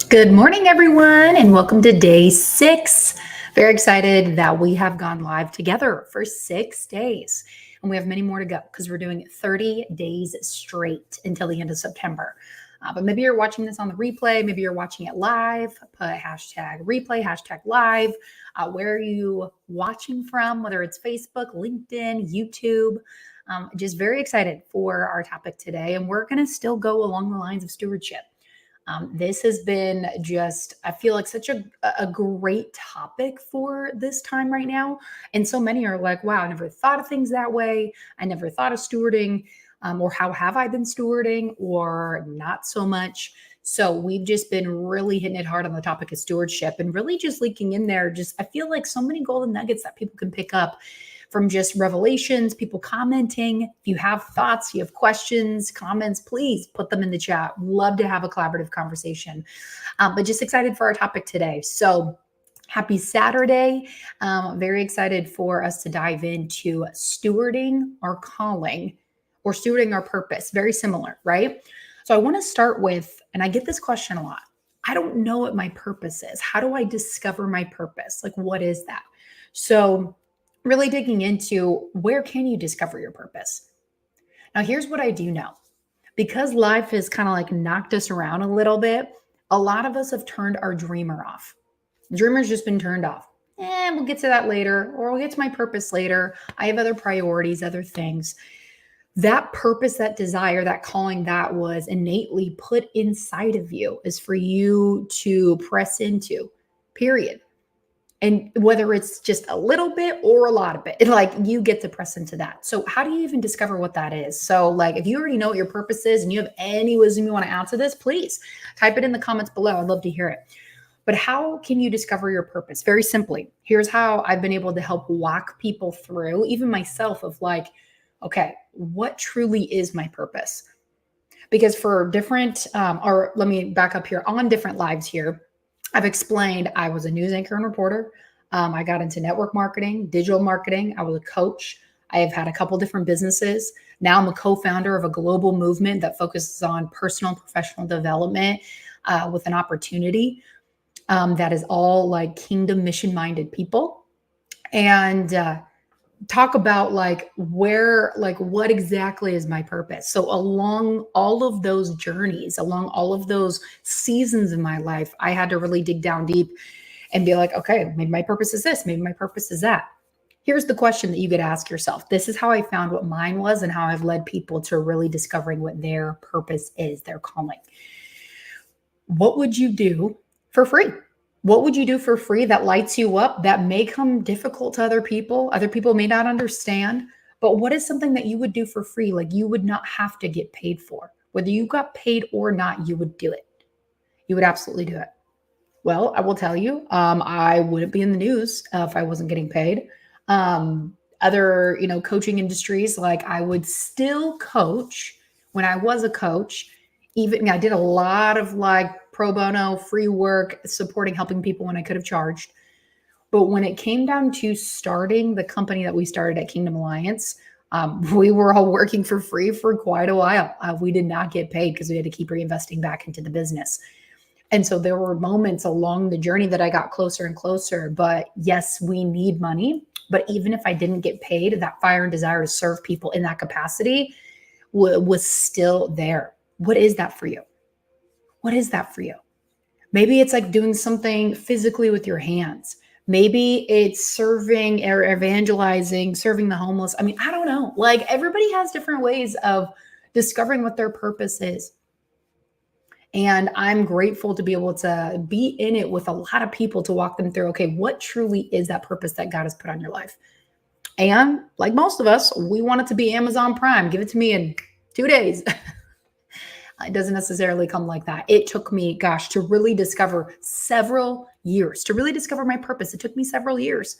Good morning, everyone, and welcome to day 6. Very excited that we have gone live together for 6 days. And we have many more to go because we're doing 30 days straight until the end of September. But maybe you're watching this on the replay. Maybe you're watching it live. Put hashtag replay, hashtag live. Where are you watching from? Whether it's Facebook, LinkedIn, YouTube. Just very excited for our topic today. And we're going to still go along the lines of stewardship. This has been just, I feel like such a great topic for this time right now. And so many are like, wow, I never thought of things that way. I never thought of stewarding, or how have I been stewarding, or not so much. So we've just been really hitting it hard on the topic of stewardship and really just leaking in there. I feel like so many golden nuggets that people can pick up from just revelations, people commenting. If you have thoughts, you have questions, comments, please put them in the chat. Love to have a collaborative conversation. But just excited for our topic today. So happy Saturday. Very excited for us to dive into stewarding our calling or stewarding our purpose. Very similar, right? So I want to start with, and I get this question a lot. I don't know what my purpose is. How do I discover my purpose? Like, what is that? So really digging into where can you discover your purpose? Now, here's what I do know. Because life has kind of like knocked us around a little bit, a lot of us have turned our dreamer off. Dreamer's just been turned off. We'll get to that later, or we'll get to my purpose later. I have other priorities, other things. That purpose, that desire, that calling that was innately put inside of you is for you to press into, period. And whether it's just a little bit or a lot of it, like you get to press into that. So how do you even discover what that is? So like, if you already know what your purpose is and you have any wisdom you want to add to this, please type it in the comments below. I'd love to hear it. But how can you discover your purpose? Very simply, here's how I've been able to help walk people through, even myself, of like, okay, what truly is my purpose? Because for different, or let me back up here, on different lives here, I've explained I was a news anchor and reporter. I got into network marketing, digital marketing. I was a coach. I have had a couple different businesses. Now I'm a co-founder of a global movement that focuses on personal and professional development with an opportunity that is all like kingdom mission-minded people. And talk about like what exactly is my purpose. So along all of those journeys, along all of those seasons in my life, I had to really dig down deep and be like, okay, maybe my purpose is this, maybe my purpose is that. Here's the question that you could ask yourself. This is how I found what mine was and how I've led people to really discovering what their purpose is, their calling. What would you do for free? What would you do for free that lights you up, that may come difficult to other people? Other people may not understand, but what is something that you would do for free? Like you would not have to get paid for. Whether you got paid or not, you would do it. You would absolutely do it. Well, I will tell you, I wouldn't be in the news if I wasn't getting paid. Other, coaching industries, like I would still coach when I was a coach. Even I did a lot of like pro bono, free work, supporting, helping people when I could have charged. But when it came down to starting the company that we started at Kingdom Alliance, we were all working for free for quite a while. We did not get paid because we had to keep reinvesting back into the business. And so there were moments along the journey that I got closer and closer. But yes, we need money. But even if I didn't get paid, that fire and desire to serve people in that capacity was still there. What is that for you? What is that for you? Maybe it's like doing something physically with your hands. Maybe it's serving or evangelizing, serving the homeless. I mean, I don't know. Like everybody has different ways of discovering what their purpose is. And I'm grateful to be able to be in it with a lot of people to walk them through, okay, what truly is that purpose that God has put on your life? And like most of us, we want it to be Amazon Prime. Give it to me in 2 days. It doesn't necessarily come like that. It took me, to really discover several years, to really discover my purpose. It took me several years.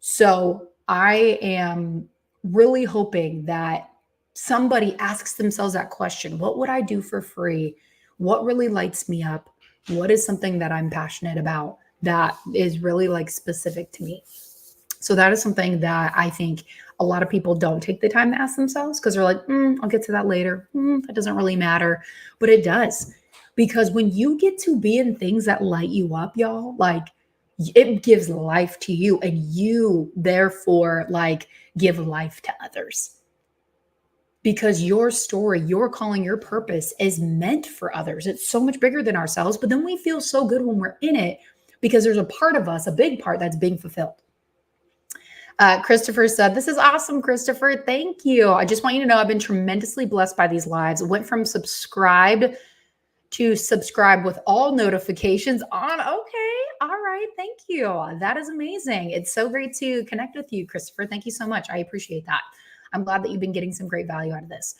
So I am really hoping that somebody asks themselves that question. What would I do for free? What really lights me up? What is something that I'm passionate about that is really like specific to me? So that is something that I think a lot of people don't take the time to ask themselves because they're like, I'll get to that later. That doesn't really matter. But it does. Because when you get to be in things that light you up, y'all, like it gives life to you and you therefore like give life to others. Because your story, your calling, your purpose is meant for others. It's so much bigger than ourselves. But then we feel so good when we're in it because there's a part of us, a big part that's being fulfilled. Christopher said, this is awesome, Christopher. Thank you. I just want you to know I've been tremendously blessed by these lives. Went from subscribed to subscribe with all notifications on. Okay. All right. Thank you. That is amazing. It's so great to connect with you, Christopher. Thank you so much. I appreciate that. I'm glad that you've been getting some great value out of this.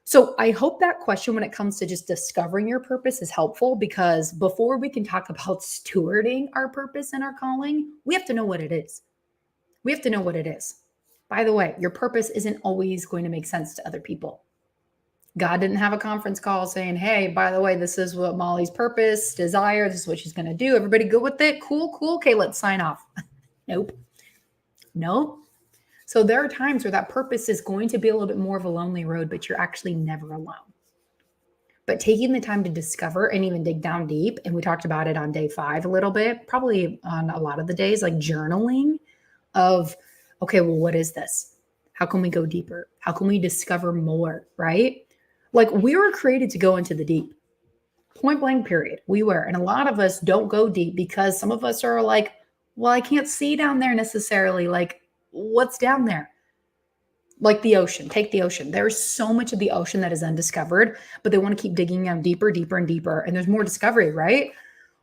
So I hope that question when it comes to just discovering your purpose is helpful, because before we can talk about stewarding our purpose and our calling, we have to know what it is. We have to know what it is. By the way, your purpose isn't always going to make sense to other people. God didn't have a conference call saying, hey, by the way, this is what Molly's purpose, desire, this is what she's going to do. Everybody good with it? Cool. Okay, let's sign off. Nope. So there are times where that purpose is going to be a little bit more of a lonely road, but you're actually never alone. But taking the time to discover and even dig down deep, and we talked about it on day 5 a little bit, probably on a lot of the days, like journaling of, okay, well, what is this? How can we go deeper? How can we discover more, right? Like we were created to go into the deep. Point blank, period. We were. And a lot of us don't go deep because some of us are like, well, I can't see down there necessarily. Like, what's down there? Like the ocean. Take the ocean. There's so much of the ocean that is undiscovered, but they want to keep digging down deeper, deeper, and deeper. And there's more discovery, right?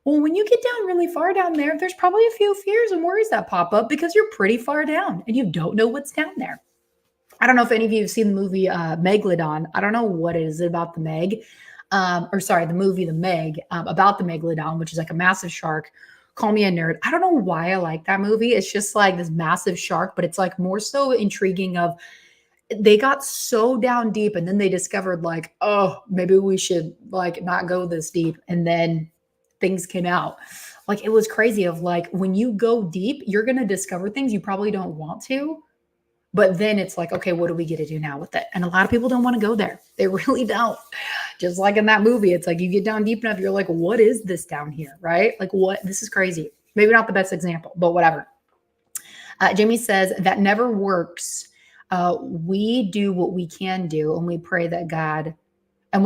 Well, when you get down really far down there, there's probably a few fears and worries that pop up because you're pretty far down and you don't know what's down there. I don't know if any of you have seen the movie Megalodon. I don't know what it is about the Meg, the movie The Meg, about the Megalodon, which is like a massive shark. Call me a nerd. I don't know why I like that movie. It's just like this massive shark, but it's like more so intriguing of they got so down deep and then they discovered like, oh, maybe we should like not go this deep. And then things came out. Like it was crazy of like, when you go deep, you're going to discover things you probably don't want to, but then it's like, okay, what do we get to do now with it? And a lot of people don't want to go there. They really don't. Just like in that movie, it's like you get down deep enough, you're like, what is this down here? Right? Like what? This is crazy. Maybe not the best example, but whatever. Jamie says that never works. We do what we can do and we pray to God and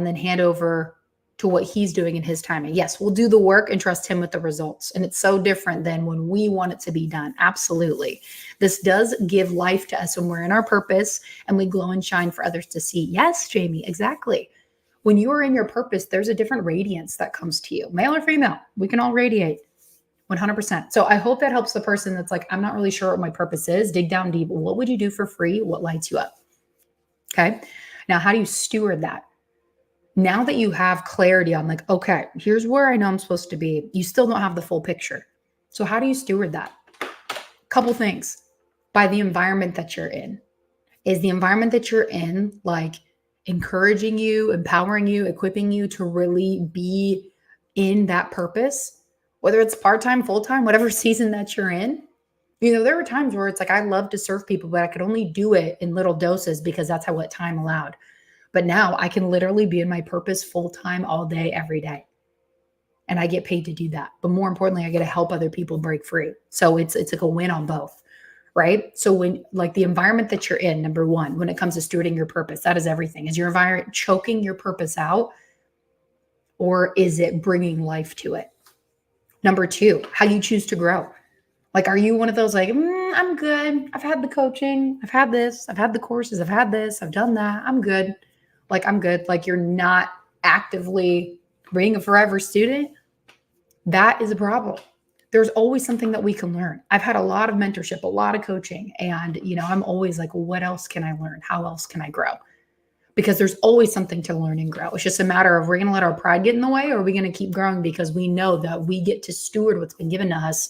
then hand over to what he's doing in his timing. Yes, we'll do the work and trust him with the results. And it's so different than when we want it to be done. Absolutely. This does give life to us when we're in our purpose and we glow and shine for others to see. Yes, Jamie, exactly. When you are in your purpose, there's a different radiance that comes to you. Male or female, we can all radiate 100%. So I hope that helps the person that's like, I'm not really sure what my purpose is. Dig down deep. What would you do for free? What lights you up? Okay. Now, how do you steward that? Now that you have clarity on like, okay, here's where I know I'm supposed to be, you still don't have the full picture. So how do you steward that? Couple things. By the environment that you're in. Is the environment that you're in like encouraging you, empowering you, equipping you to really be in that purpose? Whether it's part-time, full-time, whatever season that you're in. You know, there were times where it's like, I love to serve people, but I could only do it in little doses because that's what time allowed. But now I can literally be in my purpose full-time all day, every day. And I get paid to do that. But more importantly, I get to help other people break free. So it's like a win on both, right? So when like the environment that you're in, number one, when it comes to stewarding your purpose, that is everything. Is your environment choking your purpose out or is it bringing life to it? Number two, how you choose to grow. Like, are you one of those like, I'm good. I've had the coaching. I've had this. I've had the courses. I've had this. I've done that. I'm good. Like, I'm good. Like, you're not actively being a forever student. That is a problem. There's always something that we can learn. I've had a lot of mentorship, a lot of coaching. And, you know, I'm always like, what else can I learn? How else can I grow? Because there's always something to learn and grow. It's just a matter of, we're going to let our pride get in the way or are we going to keep growing because we know that we get to steward what's been given to us.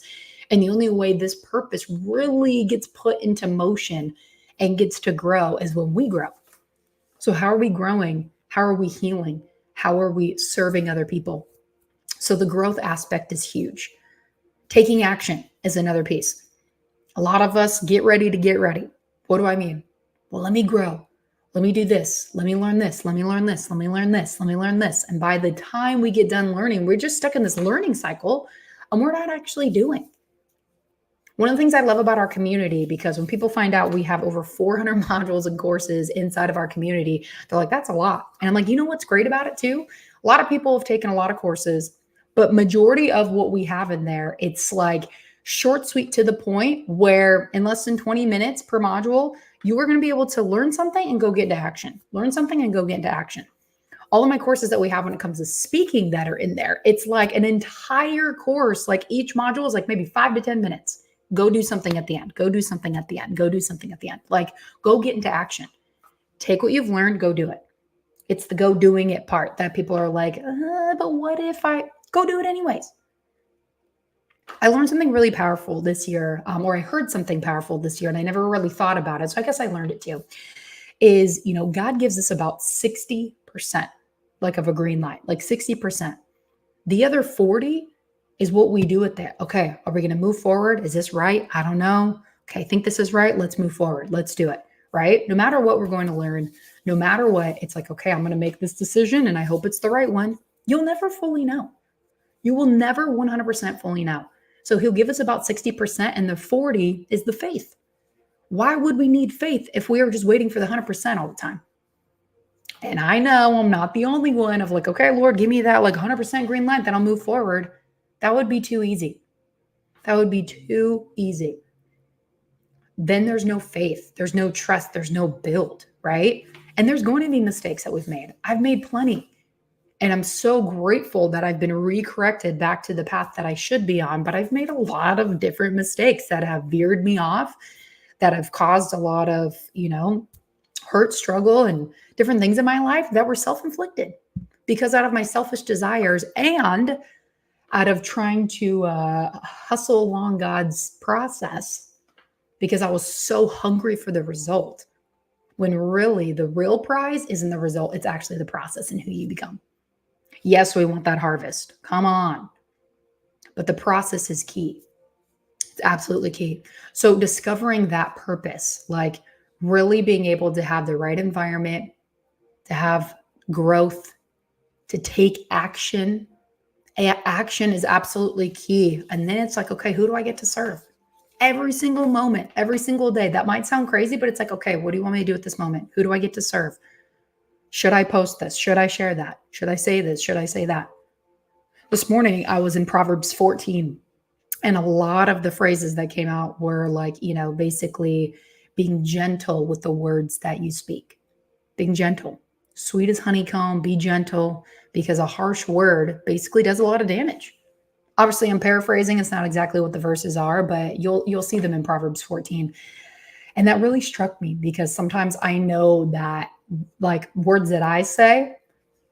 And the only way this purpose really gets put into motion and gets to grow is when we grow. So how are we growing? How are we healing? How are we serving other people? So the growth aspect is huge. Taking action is another piece. A lot of us get ready to get ready. What do I mean? Well, let me grow. Let me do this. Let me learn this. Let me learn this. Let me learn this. Let me learn this. And by the time we get done learning, we're just stuck in this learning cycle and we're not actually doing. One of the things I love about our community, because when people find out we have over 400 modules and courses inside of our community, they're like, that's a lot. And I'm like, you know what's great about it too? A lot of people have taken a lot of courses, but majority of what we have in there, it's like short, sweet, to the point, where in less than 20 minutes per module, you are going to be able to learn something and go get into action. Learn something and go get into action. All of my courses that we have when it comes to speaking that are in there, it's like an entire course. Like each module is like maybe 5 to 10 minutes. Go do something at the end. Go do something at the end. Go do something at the end. Like, go get into action. Take what you've learned, go do it. It's the go doing it part that people are like, but what if I go do it anyways? I learned something really powerful this year, or I heard something powerful this year, and I never really thought about it. So I guess I learned it too. Is, God gives us about 60%, like of a green light, like 60%. The other 40 is what we do with that. Okay, are we going to move forward? Is this right? I don't know. Okay, I think this is right. Let's move forward. Let's do it. Right? No matter what we're going to learn, no matter what, it's like, okay, I'm going to make this decision and I hope it's the right one. You'll never fully know. You will never 100% fully know. So he'll give us about 60%, and the 40 is the faith. Why would we need faith if we are just waiting for the 100% all the time? And I know I'm not the only one of like, okay, Lord, give me that like 100% green light, then I'll move forward. That would be too easy. That would be too easy. Then there's no faith. There's no trust. There's no build, right? And there's going to be mistakes that we've made. I've made plenty. And I'm so grateful that I've been recorrected back to the path that I should be on. But I've made a lot of different mistakes that have veered me off, that have caused a lot of, hurt, struggle, and different things in my life that were self-inflicted because out of my selfish desires and out of trying to hustle along God's process, because I was so hungry for the result, when really the real prize isn't the result. It's actually the process and who you become. Yes, we want that harvest. Come on. But the process is key. It's absolutely key. So discovering that purpose, like really being able to have the right environment, to have growth, to take action. Action is absolutely key. And then it's like, okay, who do I get to serve? Every single moment, every single day. That might sound crazy, but it's like, okay, what do you want me to do at this moment? Who do I get to serve? Should I post this? Should I share that? Should I say this? Should I say that? This morning, I was in Proverbs 14, and a lot of the phrases that came out were like, basically being gentle with the words that you speak. Being gentle. Sweet as honeycomb, be gentle, because a harsh word basically does a lot of damage. Obviously, I'm paraphrasing. It's not exactly what the verses are, but you'll see them in Proverbs 14. And that really struck me, because sometimes I know that like words that I say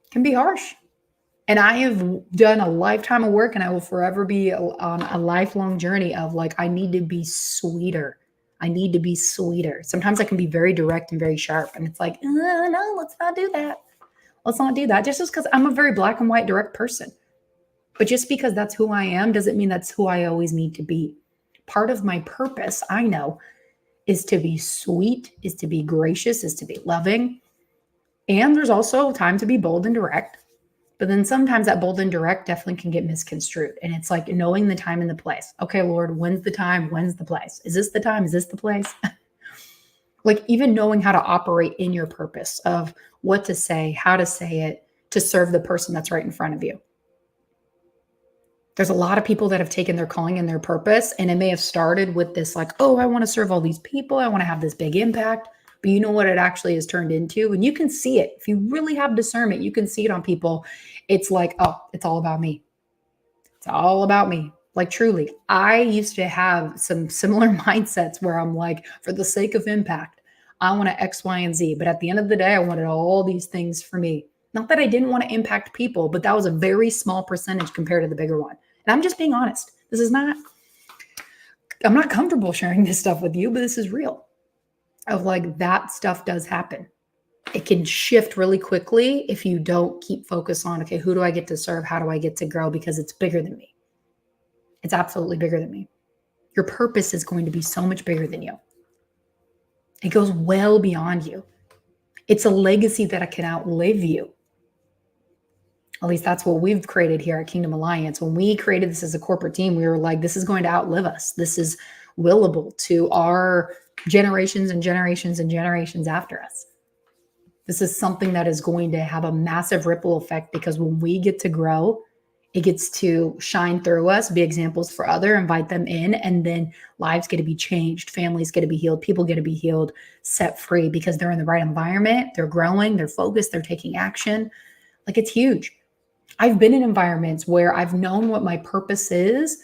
can be harsh. And I have done a lifetime of work, and I will forever be on a lifelong journey of like, I need to be sweeter. I need to be sweeter. Sometimes I can be very direct and very sharp. And it's like, no, let's not do that. Let's not do that. Just because I'm a very black and white direct person. But just because that's who I am doesn't mean that's who I always need to be. Part of my purpose, I know, is to be sweet, is to be gracious, is to be loving. And there's also time to be bold and direct. But then sometimes that bold and direct definitely can get misconstrued. And it's like knowing the time and the place. Okay, Lord, when's the time? When's the place? Is this the time? Is this the place? Like even knowing how to operate in your purpose of what to say, how to say it, to serve the person that's right in front of you. There's a lot of people that have taken their calling and their purpose, and it may have started with this like, oh, I want to serve all these people. I want to have this big impact. But you know what it actually has turned into? And you can see it. If you really have discernment, you can see it on people. It's like, oh, it's all about me. It's all about me. Like truly, I used to have some similar mindsets where I'm like, for the sake of impact, I want to X, Y, and Z. But at the end of the day, I wanted all these things for me. Not that I didn't want to impact people, but that was a very small percentage compared to the bigger one. And I'm just being honest. I'm not comfortable sharing this stuff with you, but this is real. Of like that stuff does happen. It can shift really quickly if you don't keep focus on, okay, who do I get to serve? How do I get to grow? Because it's bigger than me. It's absolutely bigger than me. Your purpose is going to be so much bigger than you. It goes well beyond you. It's a legacy that can outlive you. At least that's what we've created here at Kingdom Alliance. When we created this as a corporate team, we were like, this is going to outlive us. This is willable to our generations and generations and generations after us. This is something that is going to have a massive ripple effect, because when we get to grow, it gets to shine through us, be examples for other, invite them in, and then lives get to be changed. Families get to be healed. People get to be healed, set free, because they're in the right environment. They're growing, they're focused, they're taking action. Like, it's huge. I've been in environments where I've known what my purpose is,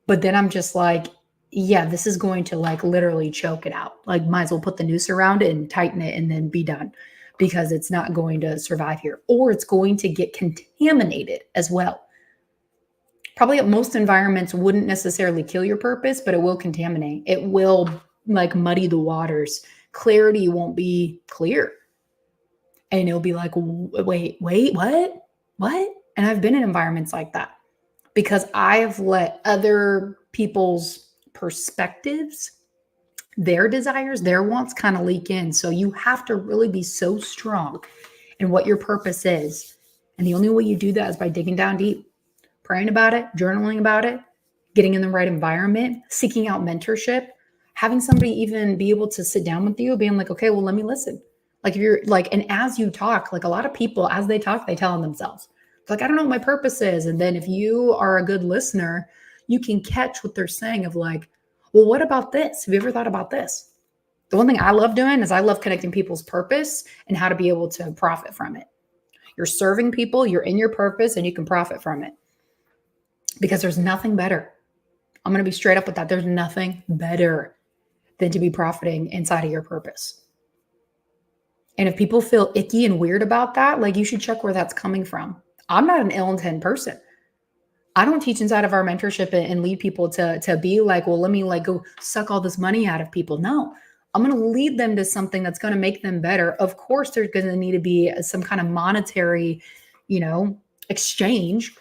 but then I'm just like, yeah, this is going to like literally choke it out. Like, might as well put the noose around it and tighten it and then be done, because it's not going to survive here, or it's going to get contaminated as well. Probably at most environments wouldn't necessarily kill your purpose, but it will contaminate. It will like muddy the waters. Clarity won't be clear. And it'll be like, wait, what? And I've been in environments like that, because I've let other people's perspectives, their desires, their wants kind of leak in. So you have to really be so strong in what your purpose is. And the only way you do that is by digging down deep, praying about it, journaling about it, getting in the right environment, seeking out mentorship, having somebody even be able to sit down with you, being like, okay, well, let me listen. Like, if you're like, and as you talk, like a lot of people, as they talk, they tell on themselves. It's like, I don't know what my purpose is. And then if you are a good listener, you can catch what they're saying of like, well, what about this? Have you ever thought about this? The one thing I love doing is I love connecting people's purpose and how to be able to profit from it. You're serving people, you're in your purpose, and you can profit from it. Because there's nothing better. I'm going to be straight up with that. There's nothing better than to be profiting inside of your purpose. And if people feel icky and weird about that, like, you should check where that's coming from. I'm not an ill intent person. I don't teach inside of our mentorship and lead people to be like, well, let me like go suck all this money out of people. No, I'm going to lead them to something that's going to make them better. Of course, there's going to need to be some kind of monetary, exchange.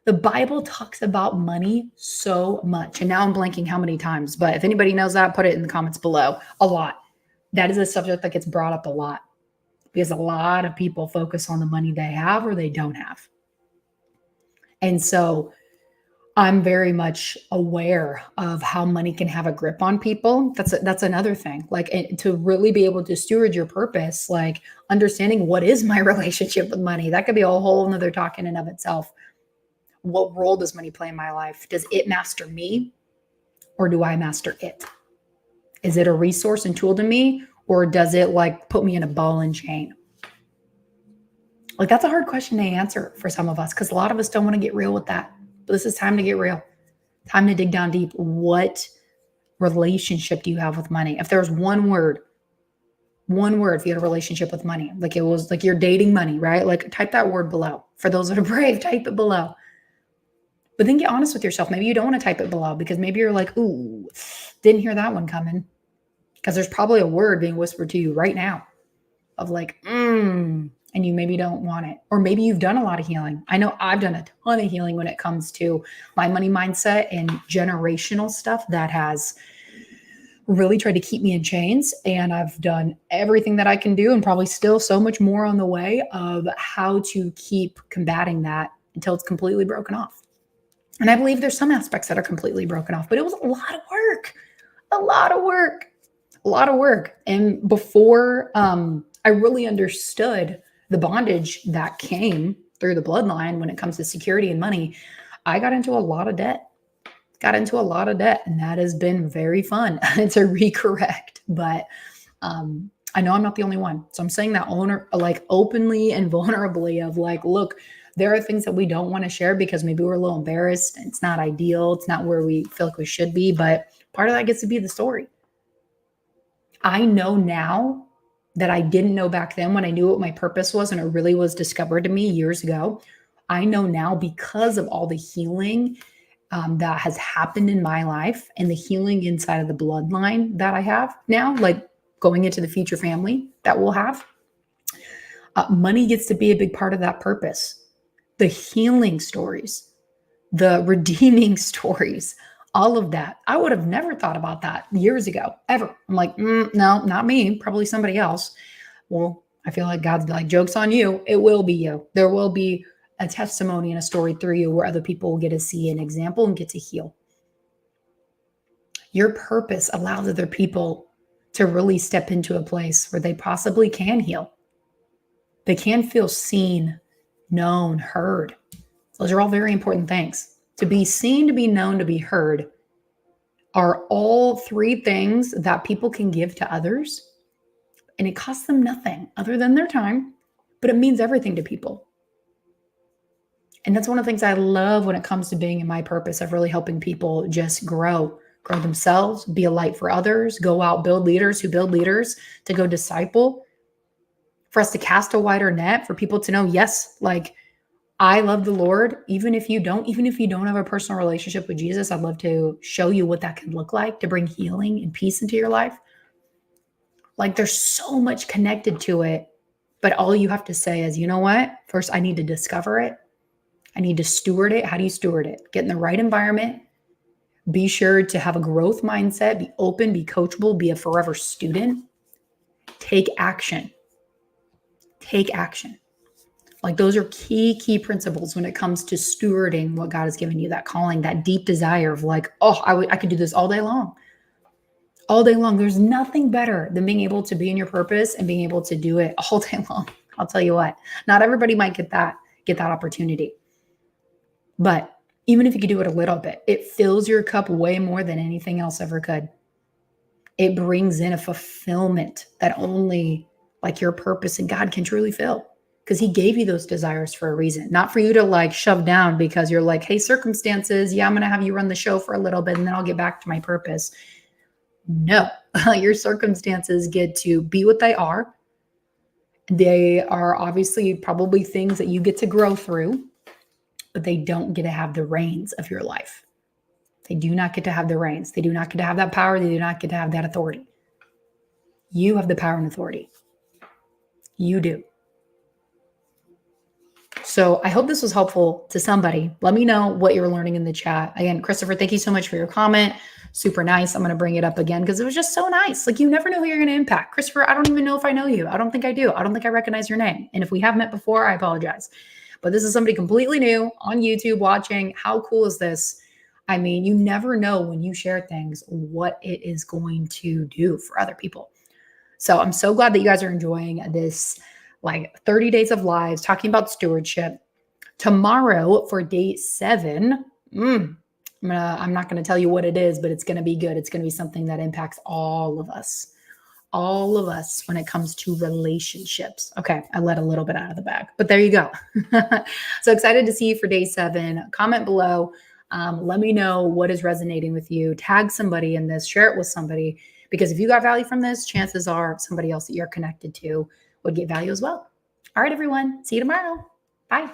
The Bible talks about money so much. And now I'm blanking how many times, but if anybody knows that, put it in the comments below. A lot. That is a subject that gets brought up a lot, because a lot of people focus on the money they have or they don't have. And so I'm very much aware of how money can have a grip on people. That's another thing. Like, to really be able to steward your purpose, like understanding what is my relationship with money. That could be a whole nother talk in and of itself. What role does money play in my life? Does it master me, or do I master it? Is it a resource and tool to me, or does it like put me in a ball and chain? Like, that's a hard question to answer for some of us, because a lot of us don't want to get real with that. But this is time to get real. Time to dig down deep. What relationship do you have with money? If there's one word, if you had a relationship with money, like it was like you're dating money, right? Like, type that word below. For those that are brave, type it below. But then get honest with yourself. Maybe you don't want to type it below, because maybe you're like, ooh, didn't hear that one coming. Because there's probably a word being whispered to you right now of like, and you maybe don't want it. Or maybe you've done a lot of healing. I know I've done a ton of healing when it comes to my money mindset and generational stuff that has really tried to keep me in chains. And I've done everything that I can do, and probably still so much more on the way, of how to keep combating that until it's completely broken off. And I believe there's some aspects that are completely broken off, but it was a lot of work. And before I really understood the bondage that came through the bloodline when it comes to security and money, I got into a lot of debt. And that has been very fun to recorrect. But I know I'm not the only one. So I'm saying that openly and vulnerably of like, look, there are things that we don't want to share because maybe we're a little embarrassed. And it's not ideal. It's not where we feel like we should be. But part of that gets to be the story. I know now that I didn't know back then when I knew what my purpose was, and it really was discovered to me years ago. I know now because of all the healing that has happened in my life, and the healing inside of the bloodline that I have now, like going into the future family that we'll have. Money gets to be a big part of that purpose. The healing stories, the redeeming stories All of that. I would have never thought about that years ago, ever. I'm like, no, not me, probably somebody else. Well, I feel like God's like, joke's on you. It will be you. There will be a testimony and a story through you where other people will get to see an example and get to heal. Your purpose allows other people to really step into a place where they possibly can heal. They can feel seen, known, heard. Those are all very important things. To be seen, to be known, to be heard are all three things that people can give to others. And it costs them nothing other than their time, but it means everything to people. And that's one of the things I love when it comes to being in my purpose of really helping people just grow themselves, be a light for others, go out, build leaders who build leaders, to go disciple, for us to cast a wider net, for people to know, yes, like I love the Lord. Even if you don't have a personal relationship with Jesus, I'd love to show you what that can look like to bring healing and peace into your life. Like there's so much connected to it, but all you have to say is, you know what? First, I need to discover it. I need to steward it. How do you steward it? Get in the right environment. Be sure to have a growth mindset, be open, be coachable, be a forever student. Take action. Take action. Like those are key principles when it comes to stewarding what God has given you, that calling, that deep desire of like, oh, I could do this all day long. All day long. There's nothing better than being able to be in your purpose and being able to do it all day long. I'll tell you what, not everybody might get that opportunity. But even if you could do it a little bit, it fills your cup way more than anything else ever could. It brings in a fulfillment that only like your purpose and God can truly fill, because he gave you those desires for a reason, not for you to like shove down because you're like, hey, circumstances, yeah, I'm going to have you run the show for a little bit and then I'll get back to my purpose. No, your circumstances get to be what they are. They are obviously probably things that you get to grow through, but they don't get to have the reins of your life. They do not get to have the reins. They do not get to have that power. They do not get to have that authority. You have the power and authority. You do. So I hope this was helpful to somebody. Let me know what you're learning in the chat. Again, Christopher, thank you so much for your comment. Super nice. I'm going to bring it up again because it was just so nice. Like, you never know who you're going to impact. Christopher, I don't even know if I know you. I don't think I do. I don't think I recognize your name. And if we have met before, I apologize. But this is somebody completely new on YouTube watching. How cool is this? I mean, you never know when you share things, what it is going to do for other people. So I'm so glad that you guys are enjoying this like 30 days of lives talking about stewardship. Tomorrow for day 7, I'm not going to tell you what it is, but it's going to be good. It's going to be something that impacts all of us when it comes to relationships. Okay, I let a little bit out of the bag, but there you go. So excited to see you for day 7. Comment below. Let me know what is resonating with you. Tag somebody in this, share it with somebody, because if you got value from this, chances are somebody else that you're connected to would get value as well. All right, everyone. See you tomorrow. Bye.